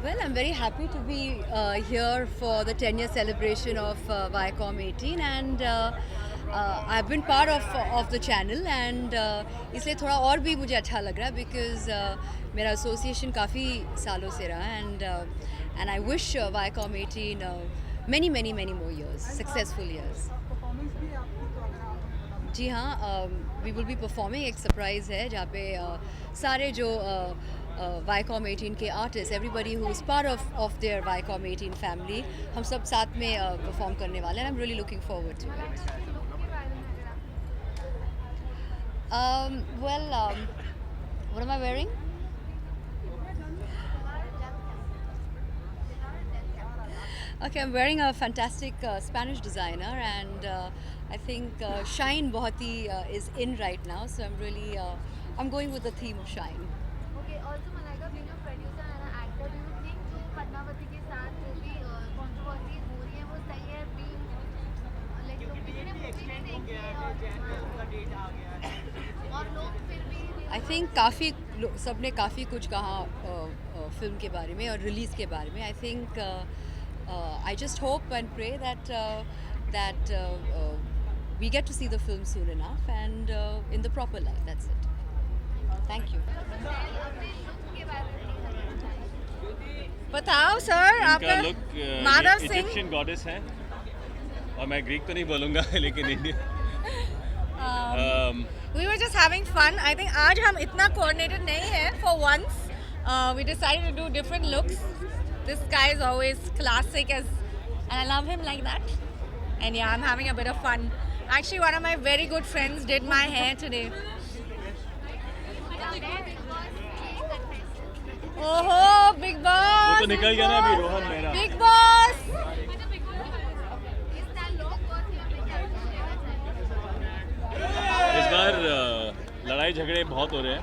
Well, I'm very happy to be here for the 10-year celebration of Viacom 18, and I've been part of the channel, and इसलिए थोड़ा और भी मुझे अच्छा लग रहा है because मेरा association काफ़ी सालों से रहा है, and I wish Viacom 18 many more years, successful years. जी हाँ, वी विल बी परफॉर्मिंग, एक सरप्राइज़ है जहाँ पे सारे जो वाईकॉम 18 के artist, everybody who is part of their Viacom 18 family, हम सब साथ में परफॉर्म करने वाले हैं. I am really looking forward to it. Well, what am I wearing? Okay, I'm wearing a fantastic Spanish designer, and I think Shine बहुत ही is in right now, so I'm going with the theme of Shine. Okay, also Malaika, being a producer and an actor, do you think जो पद्मावती के साथ जो भी controversies हो रही हैं वो सही है? Being like लोग कितने मूवी में देखते हैं और लोग फिर भी I think काफ़ी सबने काफ़ी कुछ कहा फिल्म के बारे में और रिलीज़ के बारे में. I think I just hope and pray that we get to see the film soon enough and in the proper light. That's it. Thank you. अपने look के बारे में बताओ सर, इनका आपका look Madhav Singh Egyptian goddess है और मैं ग्रीक तो नहीं बोलूँगा लेकिन Indian. we were just having fun. I think आज हम इतना coordinated नहीं है for once. We decided to do different looks. This guy is always classic and I love him like that. And yeah, I'm having a bit of fun. Actually, one of my very good friends did my hair today. Oh, Big वो Boss! तो निकल गया ना अभी रोहन मेरा. Big Boss! इसका look और फिर इस बार लड़ाई झगड़े बहुत हो रहे हैं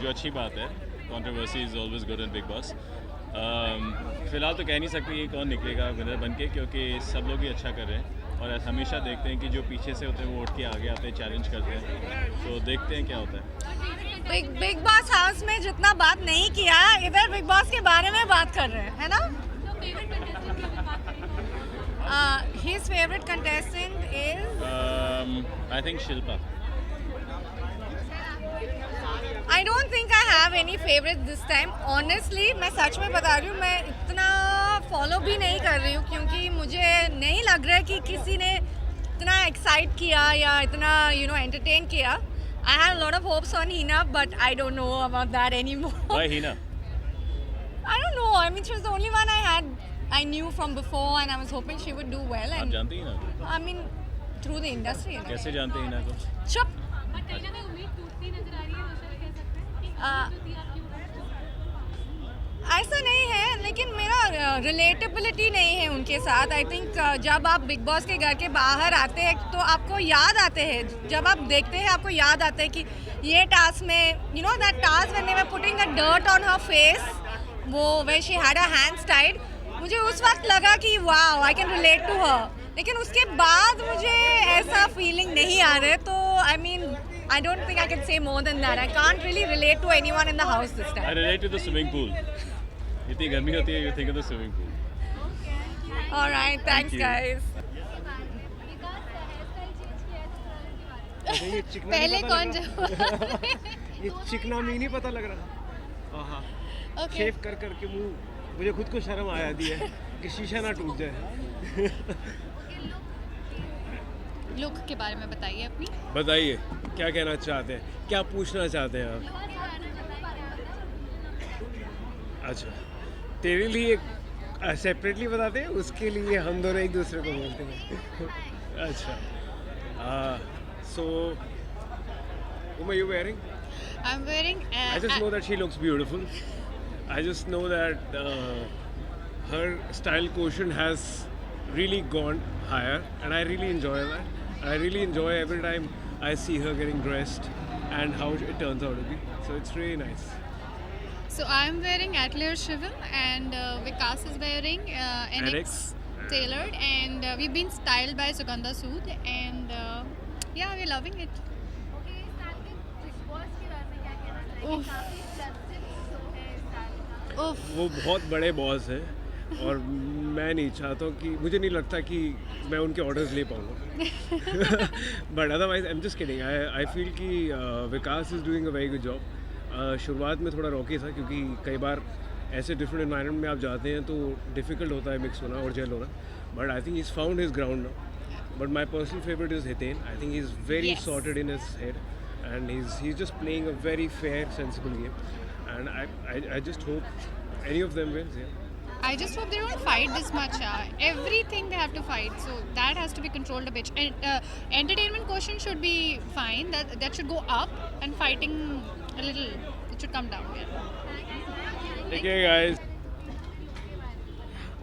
जो अच्छी बात है. Controversy is always good in big boss. फिलहाल तो कह नहीं सकते कि कौन निकलेगा विनर बन के, क्योंकि सब लोग ही अच्छा कर रहे हैं और हमेशा देखते हैं कि जो पीछे से होते हैं वो उठ के आगे आते हैं, चैलेंज करते हैं. तो देखते हैं क्या होता है. बिग बॉस हाउस में जितना बात नहीं किया, इधर बिग बॉस के बारे में बात कर रहे हैं, है ना? His favorite contestant is I think Shilpa. I don't think I have any favorite this time. Honestly, मैं सच में बता रही हूँ, मैं इतना फॉलो भी नहीं कर रही हूँ क्योंकि मुझे नहीं लग रहा है कि किसी ने इतना एक्साइट किया या इतना एंटरटेन किया. I had a lot of hopes on Hina, but I don't know about that anymore. Why Hina? I don't know. I mean, she was the only one I knew from before, and I was hoping she would do well. आप And जानते हैं ना? I mean, through the industry. You know. कैसे जानते हैं हिना को? चुप. ऐसा नहीं है, लेकिन मेरा रिलेटेबिलिटी नहीं है उनके साथ. आई थिंक जब आप बिग बॉस के घर के बाहर आते हैं तो आपको याद आते हैं, जब आप देखते हैं आपको याद आता है कि ये टास्क में that task when they were putting a dirt on her face, वो when she had her hands tied, मुझे उस वक्त लगा कि wow I can relate to her. लेकिन उसके बाद मुझे ऐसा फीलिंग नहीं आ रहा है. तो I mean I don't think I can say more than that. I can't really relate to anyone in the house this time. I relate to the swimming pool. इतनी गर्मी होती है, you think of the swimming pool. All right, thanks you. guys. ये चिकना पहले नहीं कौन पता जो लग रहा। ये चिकना में ही नहीं पता लग रहा. हाँ. Okay. शेव कर करके मुंह, मुझे खुद को शर्म आ जाती है कि शीशा ना टूट जाए. लुक के बारे में बताइए अपनी. बताइए क्या कहना चाहते हैं, क्या पूछना चाहते हैं आप? अच्छा, तेरे लिए सेपरेटली बताते हैं, उसके लिए हम दोनों एक दूसरे को बोलते हैं. अच्छा, so whom are you wearing? I'm wearing I just know that she looks beautiful. I just know that her style quotient has really gone higher, and I really enjoy that. I really enjoy every time I see her getting dressed and how it turns out to be. So it's really nice. So I'm wearing Atelier Shivam and Vikas is wearing NX tailored and we've been styled by Sugandha Sood and yeah, we're loving it. Okay, इस साल के big boss के बारे में क्या कहना चाहिए? उफ. काफी फ्लक्चुएट शो है इस साल उफ। वो बहुत बड़े बॉस हैं और मैं नहीं चाहता हूँ कि मुझे नहीं लगता कि मैं उनके ऑर्डर्स ले पाऊँगा but otherwise I am just kidding I feel कि Vikas is doing a very good job. शुरुआत में थोड़ा रॉकी था क्योंकि कई बार ऐसे डिफरेंट एनवायरनमेंट में आप जाते हैं तो डिफ़िकल्ट होता है मिक्स होना और जेल होना, but I think he is found his ground now. But my personal favourite is Hiten. I think he is very Yes. sorted in his head and he's just playing a very fair, sensible game, and I just hope any of them wins. Yeah. I just hope they don't fight this much. Everything they have to fight, so that has to be controlled a bit. And entertainment quotient should be fine. That should go up, and fighting a little. It should come down. Yeah. Take care, guys.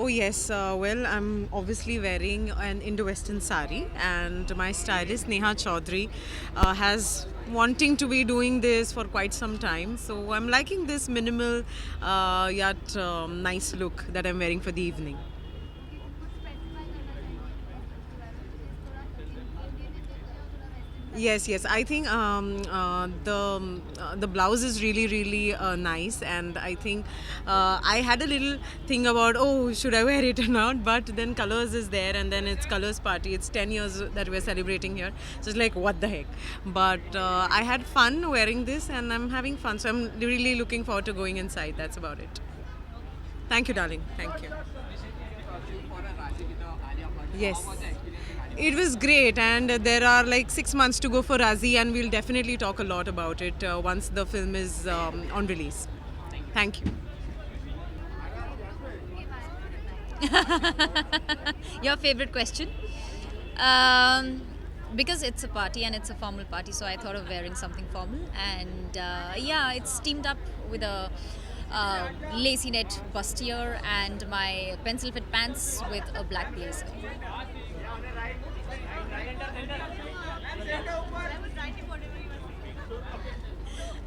Oh yes, well I'm obviously wearing an Indo-Western sari and my stylist Neha Chaudhary has wanting to be doing this for quite some time. So I'm liking this minimal yet nice look that I'm wearing for the evening. Yes. I think the blouse is really nice, and I think I had a little thing about should I wear it or not, but then Colors is there, and then it's Colors party. It's 10 years that we're celebrating here, so it's like what the heck. But I had fun wearing this, and I'm having fun, so I'm really looking forward to going inside. That's about it. Thank you, darling. Thank you. Yes. It was great, and there are like 6 months to go for Razi, and we'll definitely talk a lot about it once the film is on release. Thank you. Your favorite question? Because it's a party and it's a formal party, so I thought of wearing something formal. And yeah, it's teamed up with a lacy net bustier and my pencil fit pants with a black blazer.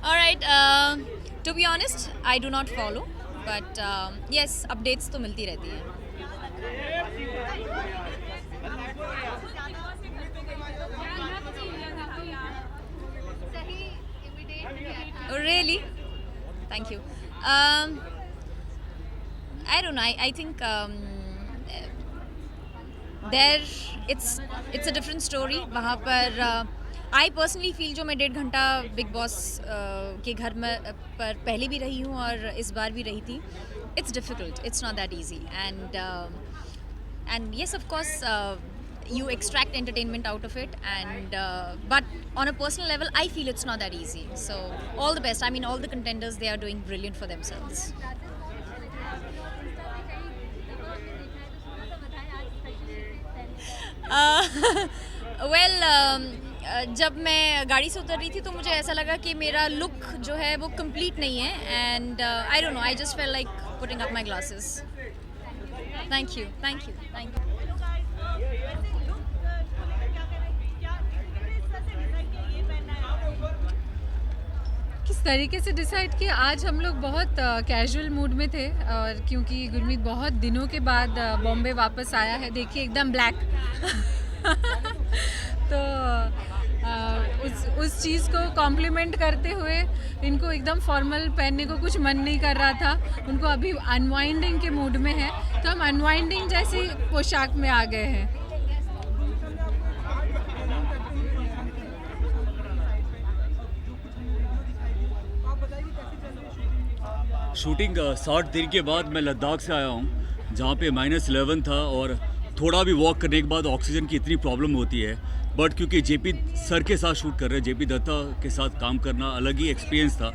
Alright, to be honest, I do not follow, but yes, updates तो मिलती रहती हैं. Oh, really? Thank you. I don't know. I think there it's a different story. वहाँ पर I personally feel जो मैं 1.5 घंटा big boss के घर में पर पहले भी रही हूँ और इस बार भी रही थी. It's difficult. It's not that easy. And yes, of course, you extract entertainment out of it. And but on a personal level, I feel it's not that easy. So all the best. I mean, all the contenders, they are doing brilliant for themselves. जब मैं गाड़ी से उतर रही थी तो मुझे ऐसा लगा कि मेरा लुक जो है वो कंप्लीट नहीं है and I don't know I just fail like putting up my glasses. Thank you. किस तरीके से डिसाइड किया? आज हम लोग बहुत कैजुअल मूड में थे और क्योंकि गुरमीत बहुत दिनों के बाद बॉम्बे वापस आया है, देखिए एकदम ब्लैक तो उस चीज़ को कॉम्प्लीमेंट करते हुए इनको एकदम फॉर्मल पहनने को कुछ मन नहीं कर रहा था. उनको अभी अनवाइंडिंग के मूड में है तो हम अनवाइंडिंग जैसी पोशाक में आ गए हैं. शूटिंग 60 दिन के बाद मैं लद्दाख से आया हूँ जहाँ पे -11 था और थोड़ा भी वॉक करने के बाद ऑक्सीजन की इतनी प्रॉब्लम होती है. बट क्योंकि जेपी सर के साथ शूट कर रहे हैं, जेपी दत्ता के साथ काम करना अलग ही एक्सपीरियंस था.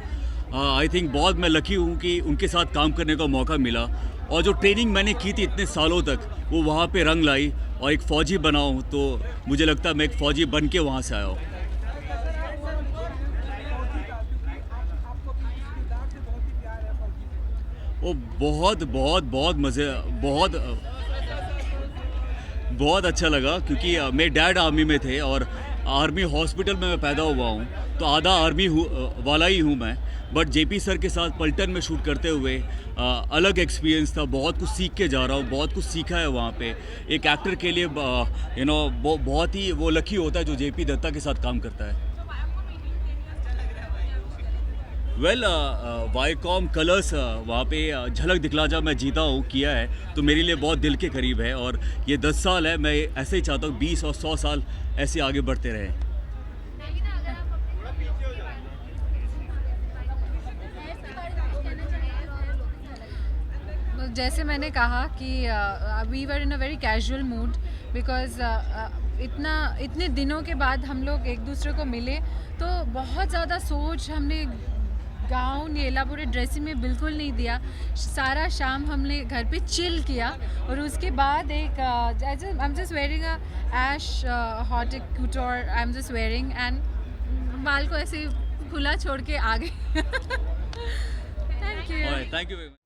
आई थिंक बहुत मैं लकी हूँ कि उनके साथ काम करने का मौका मिला और जो ट्रेनिंग मैंने की थी इतने सालों तक वो वहाँ पे रंग लाई और एक फ़ौजी बना हूँ तो मुझे लगता है मैं एक फ़ौजी बन के वहाँ से आया हूँ. वो बहुत मज़े बहुत अच्छा लगा क्योंकि मेरे डैड आर्मी में थे और आर्मी हॉस्पिटल में मैं पैदा हुआ हूँ तो आधा आर्मी वाला ही हूँ मैं. बट जेपी सर के साथ पलटन में शूट करते हुए अलग एक्सपीरियंस था. बहुत कुछ सीख के जा रहा हूँ, बहुत कुछ सीखा है वहाँ पे. एक एक्टर के लिए बहुत ही वो लकी होता है जो जेपी दत्ता के साथ काम करता है. वेल वाईकॉम कलर्स वहाँ पे झलक दिखला जब मैं जीता हूँ किया है, तो मेरे लिए बहुत दिल के करीब है। और ये 10 साल है, मैं ऐसे ही चाहता हूँ 20 और 100 साल ऐसे आगे बढ़ते रहें। लेकिन अगर आप अपने के बारे में कहना चाहिए और जैसे मैंने कहा कि we were in a very casual mood because इतने दिनों के बाद हम लोग एक दूसरे को मिले, तो बहुत ज़्यादा सोच हमने गाउन ये एलाबोरेट ड्रेसिंग में बिल्कुल नहीं दिया। सारा शाम हमने घर पे चिल किया और उसके बाद एक I am just wearing a ash haute couture I am just wearing and बाल को ऐसे खुला छोड़ के आ गए। Thank you. Thank you.